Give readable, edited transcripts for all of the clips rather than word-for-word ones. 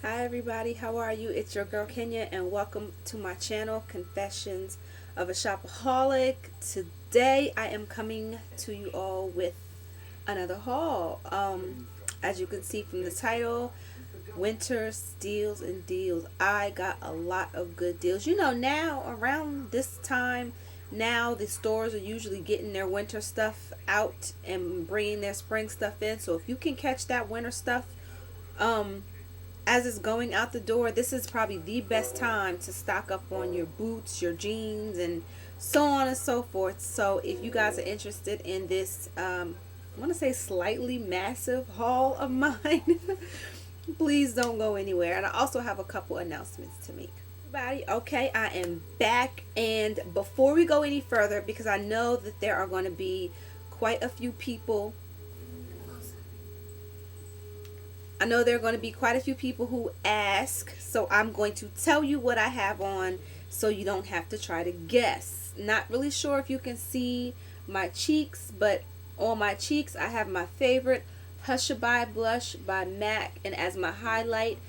Hi everybody, how are you? It's your girl Kenya and welcome to my channel, Confessions of a Shopaholic. Today I am coming to you all with another haul. As you can see from the title, Winter Steals and Deals. I got a lot of good deals. You know, now around this time, now the stores are usually getting their winter stuff out and bringing their spring stuff in. So if you can catch that winter stuff, um, as it's going out the door, this is probably the best time to stock up on your boots, your jeans, and so on and so forth. So if you guys are interested in this, I want to say slightly massive haul of mine, please don't go anywhere. And I also have a couple announcements to make. Everybody, okay, I am back. And before we go any further, because I know that there are going to be quite a few people I know there are going to be quite a few people who ask, so I'm going to tell you what I have on so you don't have to try to guess. Not really sure if you can see my cheeks, but on my cheeks I have my favorite Hushabye blush by MAC, and as my highlight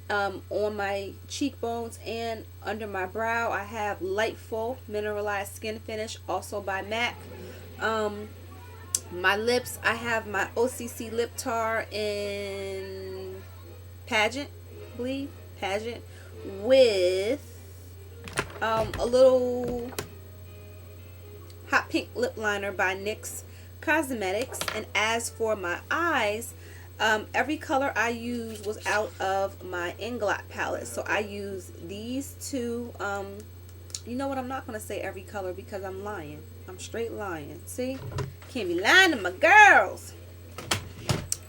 on my cheekbones and under my brow I have Lightful Mineralized Skin Finish, also by MAC. My lips, I have my OCC lip tar in Pageant, I believe, Pageant, with a little hot pink lip liner by NYX Cosmetics. And as for my eyes, every color I used was out of my Inglot palette. So I use these two. You know what? I'm not going to say every color because I'm lying. I'm straight lying. See? Can't be lying to my girls.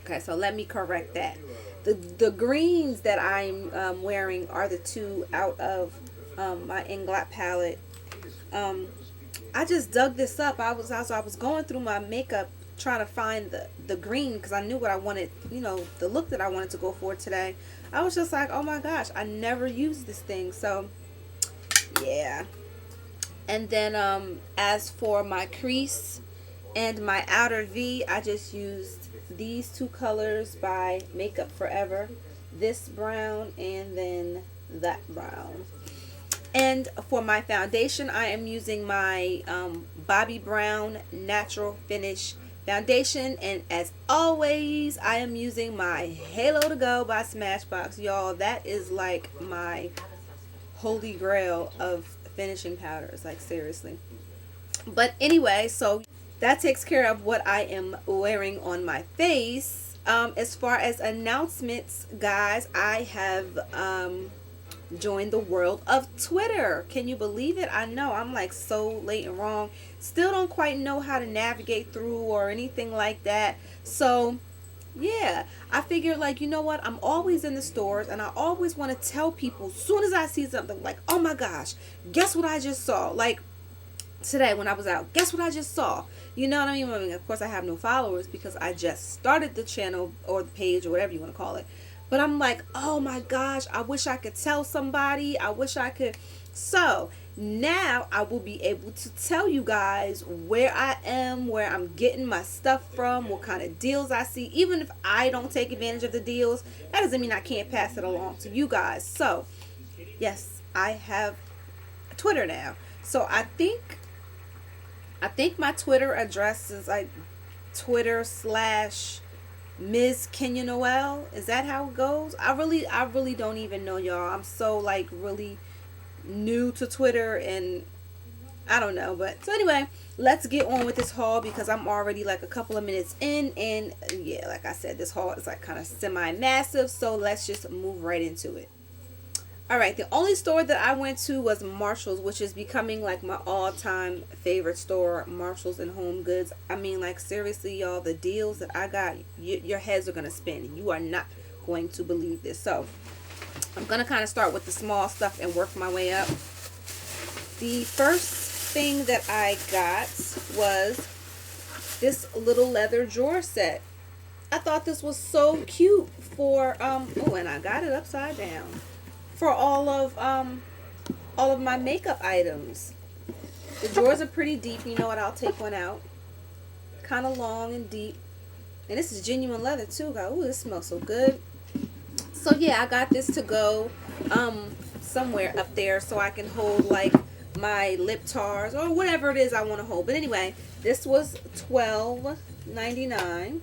Okay, so let me correct that. The greens that I'm wearing are the two out of my Inglot palette. I just dug this up. I was going through my makeup trying to find the green because I knew what I wanted, you know, the look that I wanted to go for today. I was just like, oh my gosh, I never used this thing. So yeah. And then as for my crease and my outer V, I just used these two colors by Makeup Forever, this brown and then that brown. And for my foundation, I am using my Bobbi Brown Natural Finish foundation, and as always I am using my Halo to Go by Smashbox. Y'all, that is like my holy grail of finishing powders, like seriously. But anyway, so that takes care of what I am wearing on my face. As far as announcements, guys, I have joined the world of Twitter. Can you believe it? I know I'm like so late and wrong. Still don't quite know how to navigate through or anything like that. So yeah, I figured, like, you know what, I'm always in the stores and I always want to tell people as soon as I see something, like, oh my gosh, guess what I just saw. Like today when I was out, guess what I just saw. You know what I mean? I mean, of course I have no followers because I just started the channel or the page or whatever you want to call it. But I'm like, oh my gosh, I wish I could tell somebody. I wish I could. So now I will be able to tell you guys where I am, where I'm getting my stuff from, what kind of deals I see. Even if I don't take advantage of the deals, that doesn't mean I can't pass it along to you guys. So yes, I have Twitter now. So I think my Twitter address is like Twitter / Ms. Kenya Noel. Is that how it goes? I really don't even know, y'all. I'm so like really new to Twitter and I don't know. But so anyway, let's get on with this haul because I'm already like a couple of minutes in, and yeah, like I said, this haul is like kind of semi-massive, so let's just move right into it. Alright, the only store that I went to was Marshals, which is becoming like my all-time favorite store, Marshalls and Home Goods. I mean, like seriously, y'all, the deals that I got, your heads are going to spin. You are not going to believe this. So, I'm going to kind of start with the small stuff and work my way up. The first thing that I got was this little leather drawer set. I thought this was so cute for, oh, and I got it upside down. For all of my makeup items. The drawers are pretty deep. You know what? I'll take one out. Kind of long and deep. And this is genuine leather too, guys. Ooh, this smells so good. So yeah, I got this to go somewhere up there so I can hold like my lip tars or whatever it is I want to hold. But anyway, this was $12.99.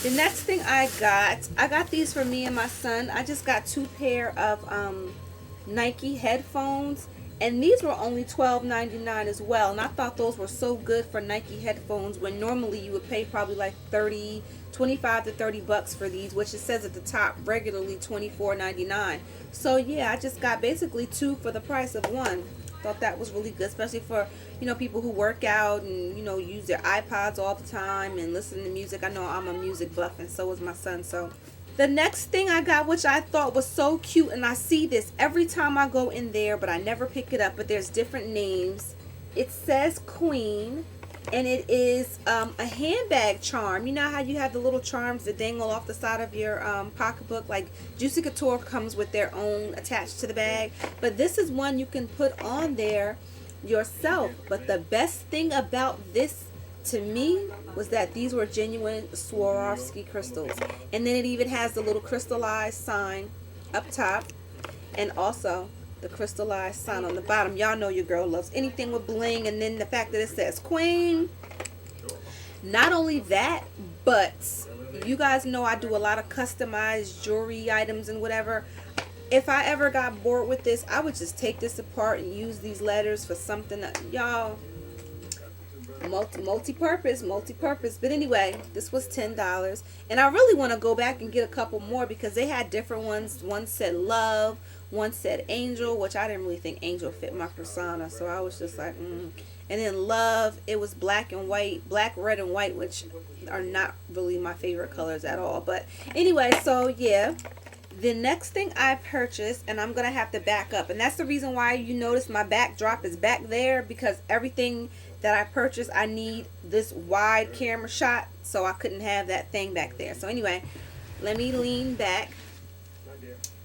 The next thing I got these for me and my son. I just got two pair of Nike headphones, and these were only $12.99 as well. And I thought those were so good for Nike headphones when normally you would pay probably like 25 to 30 bucks for these, which it says at the top regularly $24.99. So yeah, I just got basically two for the price of one. Thought that was really good, especially for, you know, people who work out and, you know, use their iPods all the time and listen to music. I know I'm a music buff, and so is my son. So the next thing I got, which I thought was so cute, and I see this every time I go in there, but I never pick it up, but there's different names. It says Queen, and it is a handbag charm. You know how you have the little charms that dangle off the side of your pocketbook? Like Juicy Couture comes with their own attached to the bag, but this is one you can put on there yourself. But the best thing about this to me was that these were genuine Swarovski crystals, and then it even has the little crystallized sign up top, and also the crystallized sign on the bottom. Y'all know your girl loves anything with bling, and then the fact that it says Queen. Not only that, but you guys know I do a lot of customized jewelry items and whatever. If I ever got bored with this, I would just take this apart and use these letters for something that, y'all, multi-purpose. But anyway, this was $10, and I really want to go back and get a couple more because they had different ones. One said love, one said angel, which I didn't really think angel fit my persona, so I was just like and then love, it was black and white, black, red, and white, which are not really my favorite colors at all. But anyway, so yeah, the next thing I purchased, and I'm gonna have to back up, and that's the reason why you notice my backdrop is back there, because everything that I purchased, I need this wide camera shot, so I couldn't have that thing back there. So anyway, let me lean back.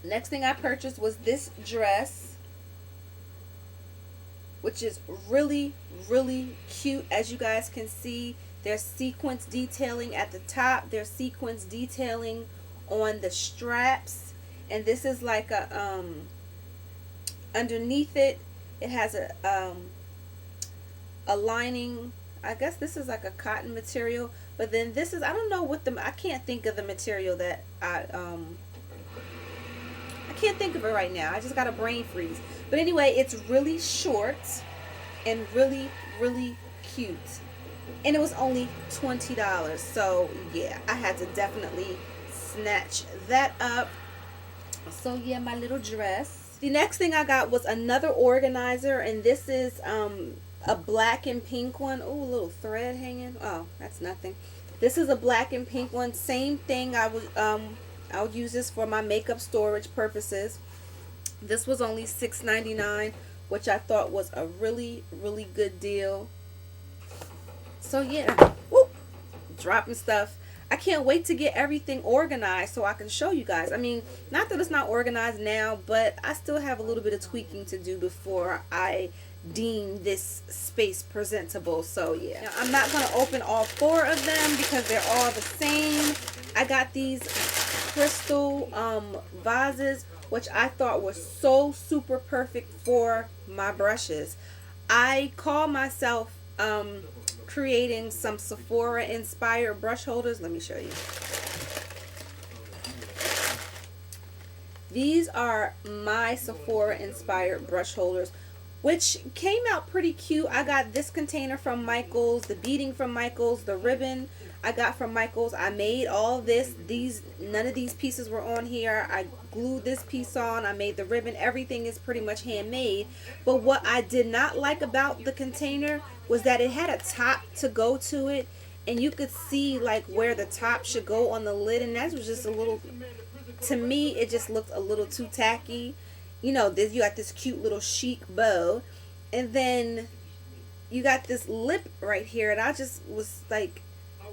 Next thing I purchased was this dress, which is really, really cute. As you guys can see, there's sequence detailing at the top, there's sequence detailing on the straps, and this is like a underneath it, it has a lining. I guess this is like a cotton material, but then this is, I don't know what I can't think of the material that I can't think of it right now. I just got a brain freeze. But anyway, it's really short and really, really cute, and it was only $20. So yeah, I had to definitely snatch that up. So yeah, my little dress. The next thing I got was another organizer, and this is a black and pink one. Oh, a little thread hanging. Oh, that's nothing. This is a black and pink one. Same thing. I would use this for my makeup storage purposes. This was only $6.99, which I thought was a really, really good deal. So yeah, whoop, dropping stuff. I can't wait to get everything organized so I can show you guys. I mean, not that it's not organized now, but I still have a little bit of tweaking to do before I deem this space presentable. So yeah, now, I'm not going to open all four of them because they're all the same. I got these crystal vases, which I thought were so super perfect for my brushes. I call myself creating some Sephora inspired brush holders. Let me show you. These are my Sephora inspired brush holders, which came out pretty cute. I got this container from Michaels, the beading from Michaels, the ribbon I got from Michaels. I made all this. None of these pieces were on here. I glued this piece on. I made the ribbon. Everything is pretty much handmade. But what I did not like about the container was that it had a top to go to it, and you could see like where the top should go on the lid, and that was just a little, to me it just looked a little too tacky. You know, this, you got this cute little chic bow, and then you got this lip right here, and I just was like,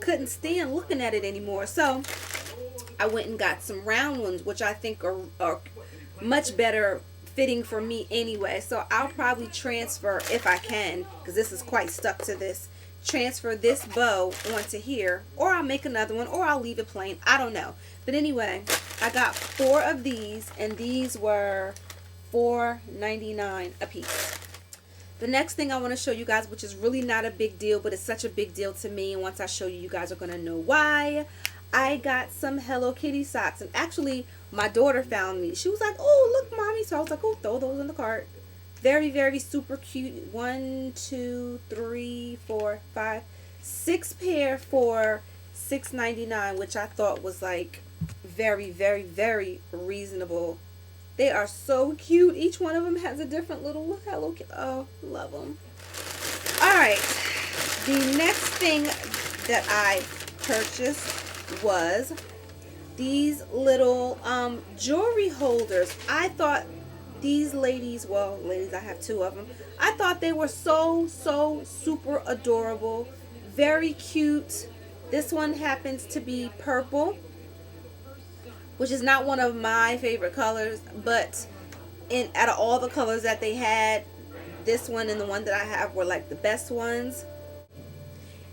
couldn't stand looking at it anymore. So I went and got some round ones, which I think are much better fitting for me anyway. So I'll probably transfer, if I can, because this is quite stuck to this, transfer this bow onto here, or I'll make another one, or I'll leave it plain. I don't know. But anyway, I got 4 of these, and these were $4.99 a piece. The next thing I want to show you guys, which is really not a big deal, but it's such a big deal to me, and once I show you, you guys are going to know why. I got some Hello Kitty socks, and actually my daughter found me. She was like, oh, look, mommy. So I was like, oh, throw those in the cart. Very, very super cute. 1, 2, 3, 4, 5, 6 pair for $6.99, which I thought was like very, very, very reasonable. They are so cute. Each one of them has a different little Hello Kitty. Oh, love them. All right. The next thing that I purchased was these little jewelry holders. I thought these ladies, well, ladies, I have 2 of them. I thought they were so super adorable. Very cute. This one happens to be purple, which is not one of my favorite colors, but out of all the colors that they had, this one and the one that I have were like the best ones.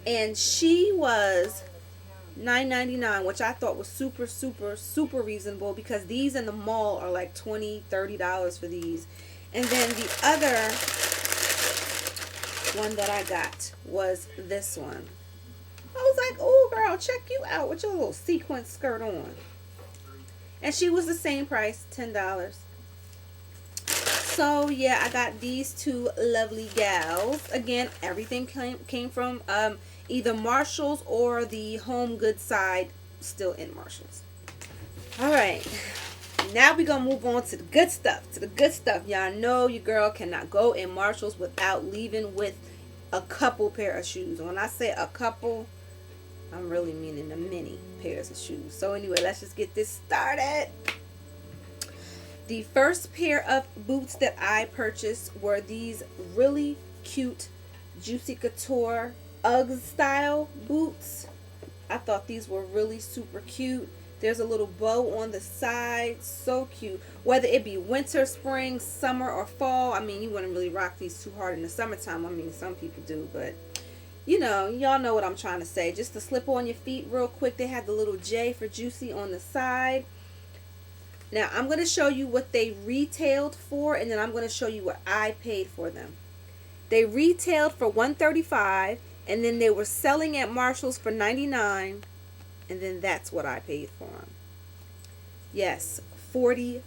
And she was $9.99, which I thought was super reasonable, because these in the mall are like $20-$30 for these. And then the other one that I got was this one. I was like, oh girl, check you out with your little sequin skirt on. And she was the same price, $10. So yeah, I got these 2 lovely gals. Again, everything came from either Marshals or the Home Goods side, still in Marshals. Alright, now we're going to move on to the good stuff. Y'all know your girl cannot go in Marshals without leaving with a couple pair of shoes. When I say a couple, I'm really meaning the many pairs of shoes. So anyway, let's just get this started. The first pair of boots that I purchased were these really cute Juicy Couture Ugg style boots. I thought these were really super cute. There's a little bow on the side. So cute. Whether it be winter, spring, summer, or fall. I mean, you wouldn't really rock these too hard in the summertime. I mean, some people do, but you know, y'all know what I'm trying to say. Just to slip on your feet real quick. They had the little J for Juicy on the side. Now, I'm going to show you what they retailed for, and then I'm going to show you what I paid for them. They retailed for $135, and then they were selling at Marshall's for $99, and then that's what I paid for them. Yes, $40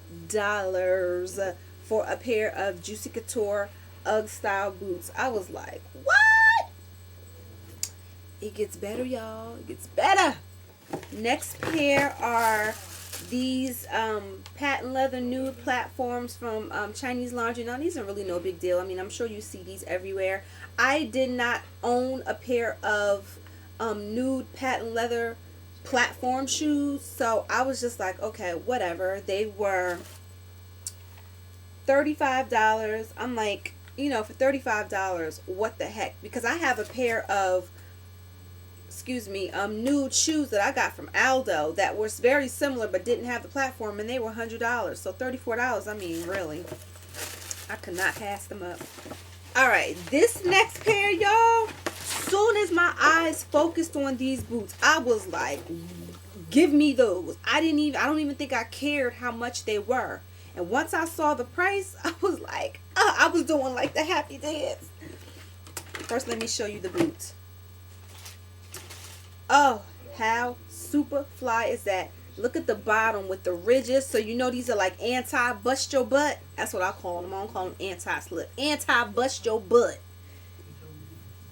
for a pair of Juicy Couture Ugg style boots. I was like, what? It gets better, y'all. It gets better. Next pair are these patent leather nude platforms from Chinese Laundry. Now, these are really no big deal. I mean, I'm sure you see these everywhere. I did not own a pair of nude patent leather platform shoes, so I was just like, okay, whatever. They were $35. I'm like, you know, for $35, what the heck? Because I have a pair of nude shoes that I got from Aldo that were very similar but didn't have the platform, and they were $100. So $34, I mean, really, I could not pass them up. Alright, this next pair, y'all, soon as my eyes focused on these boots, I was like, give me those. I don't even think I cared how much they were. And once I saw the price, I was like, I was doing like the happy dance. First, let me show you the boots. Oh, how super fly is that? Look at the bottom with the ridges. So you know these are like anti-bust your butt. That's what I call them. I don't call them anti-slip. Anti-bust your butt.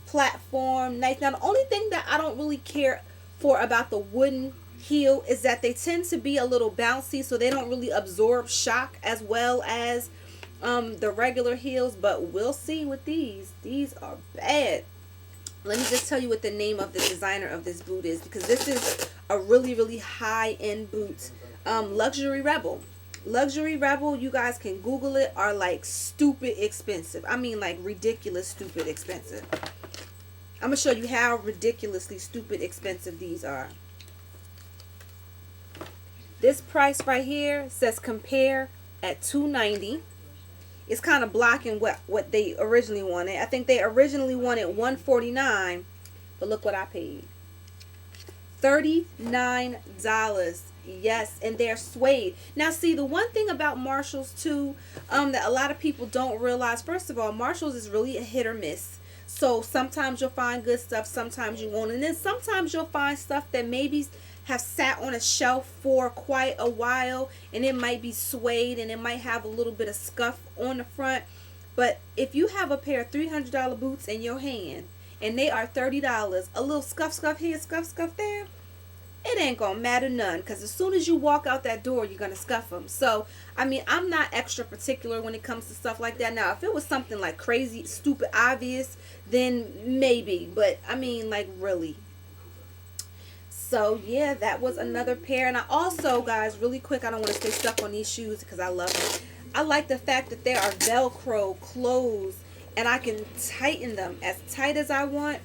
Platform, nice. Now the only thing that I don't really care for about the wooden heel is that they tend to be a little bouncy, so they don't really absorb shock as well as the regular heels. But we'll see with these. These are bad. Let me just tell you what the name of the designer of this boot is, because this is a really, really high-end boot. Luxury Rebel. Luxury Rebel, you guys can Google it, are like stupid expensive. I mean, like ridiculous stupid expensive. I'm going to show you how ridiculously stupid expensive these are. This price right here says compare at $290. It's kind of blocking what they originally wanted. I think they originally wanted $149, But look what I paid. $39. Yes, and they're suede. Now see, the one thing about Marshalls too, that a lot of people don't realize, first of all, Marshalls is really a hit or miss. So sometimes you'll find good stuff, sometimes you won't. And then sometimes you'll find stuff that maybe have sat on a shelf for quite a while, and it might be suede and it might have a little bit of scuff on the front. But if you have a pair of $300 boots in your hand and they are $30, a little scuff here, scuff there, it ain't gonna matter none, because as soon as you walk out that door, you're gonna scuff them. So I mean, I'm not extra particular when it comes to stuff like that. Now if it was something like crazy, stupid, obvious, then maybe, but I mean, like, really. So yeah, that was another pair. And I also, guys, really quick, I don't want to stay stuck on these shoes because I love them. I like the fact that they are Velcro closed and I can tighten them as tight as I want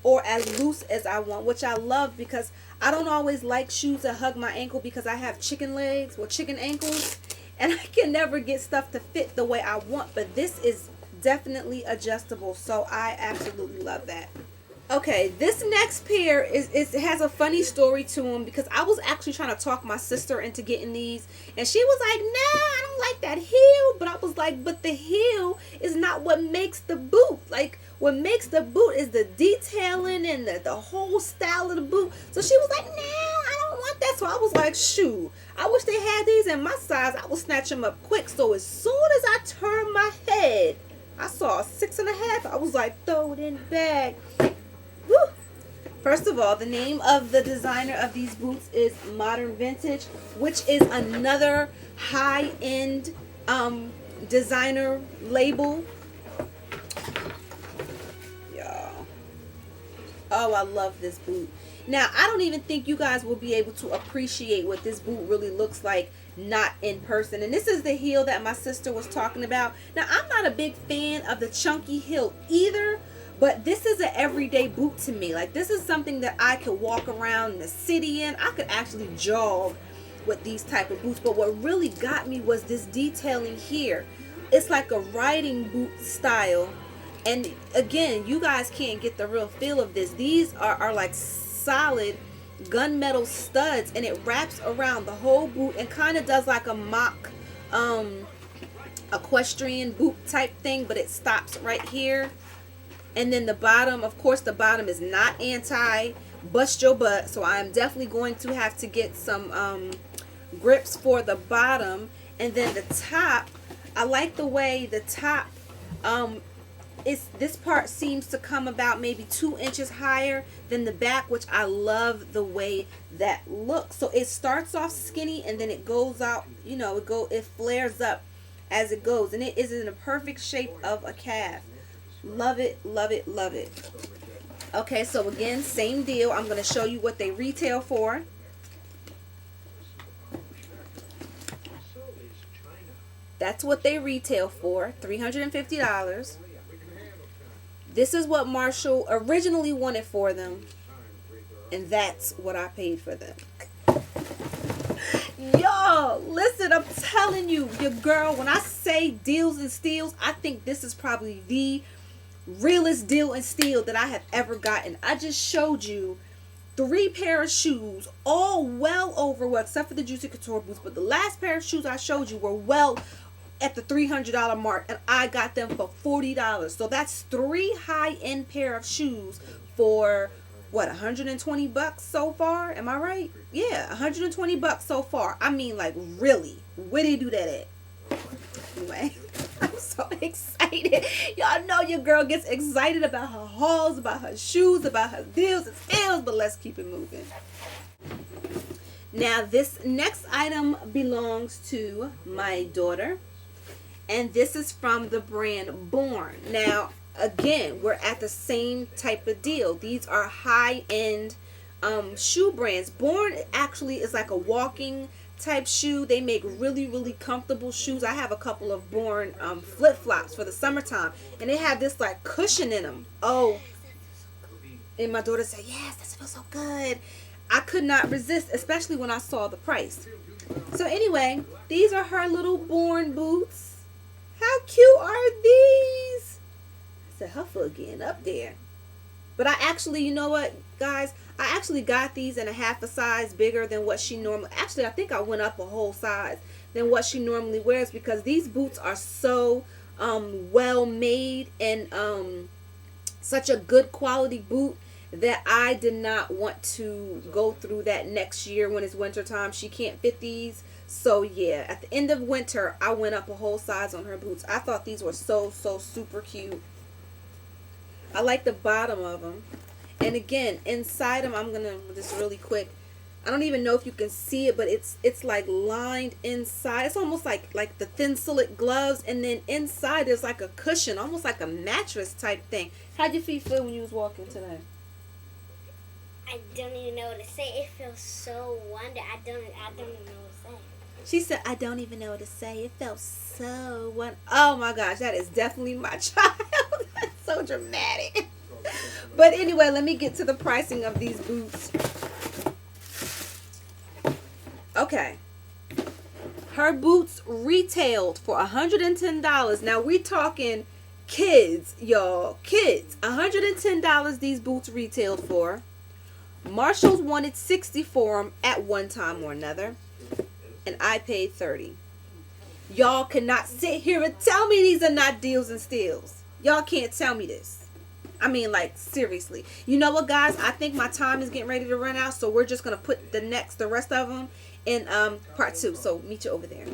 or as loose as I want, which I love, because I don't always like shoes that hug my ankle because I have chicken legs or chicken ankles, and I can never get stuff to fit the way I want. But this is definitely adjustable, so I absolutely love that. Okay, this next pair it has a funny story to them, because I was actually trying to talk my sister into getting these, and she was like, nah, I don't like that heel. But I was like, but the heel is not what makes the boot. Like, what makes the boot is the detailing and the whole style of the boot. So she was like, nah, I don't want that. So I was like, shoot, I wish they had these in my size. I would snatch them up quick. So as soon as I turned my head, I saw a 6.5. I was like, throw it in the bag. Woo. First of all, the name of the designer of these boots is Modern Vintage, which is another high-end designer label. Y'all. Oh, I love this boot. Now, I don't even think you guys will be able to appreciate what this boot really looks like not in person. And this is the heel that my sister was talking about. Now, I'm not a big fan of the chunky heel either, but this is an everyday boot to me. Like, this is something that I could walk around the city in. I could actually jog with these type of boots. But what really got me was this detailing here. It's like a riding boot style. And again, you guys can't get the real feel of this. These are like solid gunmetal studs, and it wraps around the whole boot and kind of does like a mock equestrian boot type thing, but it stops right here. And then the bottom, of course, the bottom is not anti bust your butt, so I'm definitely going to have to get some grips for the bottom. And then the top, I like the way the top this part seems to come about maybe 2 inches higher than the back, which I love the way that looks. So it starts off skinny and then it goes out, you know, it flares up as it goes, and it is in a perfect shape of a calf. Love it, love it, love it. Okay, so again, same deal. I'm going to show you what they retail for. That's what they retail for, $350. This is what Marshall originally wanted for them, and that's what I paid for them. Y'all, listen, I'm telling you, your girl, when I say deals and steals, I think this is probably the realest deal and steal that I have ever gotten. I just showed you 3 pair of shoes, all well over, well, except for the Juicy Couture boots, but the last pair of shoes I showed you were well at the $300 mark, and I got them for $40. So that's 3 high-end pair of shoes for what, 120 bucks so far? Am I right? Yeah, 120 bucks so far. I mean, like, really, where they do that at? Anyway, I'm so excited. Y'all know your girl gets excited about her hauls, about her shoes, about her deals and steals, but let's keep it moving. Now, this next item belongs to my daughter, and this is from the brand Born. Now, again, we're at the same type of deal. These are high-end shoe brands. Born actually is like a walking type shoe. They make really, really comfortable shoes. I have a couple of Born flip-flops for the summertime, and they have this like cushion in them. Oh, and my daughter said, yes, this feels so good. I could not resist, especially when I saw the price. So anyway, these are her little Born boots. How cute are these? I said, her foot getting up there. But I actually, you know what, guys? I actually got these in a half a size bigger than what she normally. Actually, I think I went up a whole size than what she normally wears because these boots are so well made and such a good quality boot that I did not want to go through that next year when it's winter time. She can't fit these. So yeah, at the end of winter, I went up a whole size on her boots. I thought these were so super cute. I like the bottom of them. And again, inside them, I'm going to just really quick. I don't even know if you can see it, but it's like lined inside. It's almost like the thin silk gloves, and then inside there's like a cushion, almost like a mattress type thing. How'd your feet feel when you was walking today? I don't even know what to say. It feels so wonder. I don't even know what to say. She said, I don't even know what to say. It felt so oh my gosh, that is definitely my child. That's so dramatic. But anyway, let me get to the pricing of these boots. Okay. Her boots retailed for $110. Now we talking kids, y'all. Kids. $110 these boots retailed for. Marshals wanted $60 for them at one time or another. And I paid $30. Y'all cannot sit here and tell me these are not deals and steals. Y'all can't tell me this. I mean, like, seriously. You know what, guys? I think my time is getting ready to run out, so we're just going to put the rest of them in part 2. So meet you over there.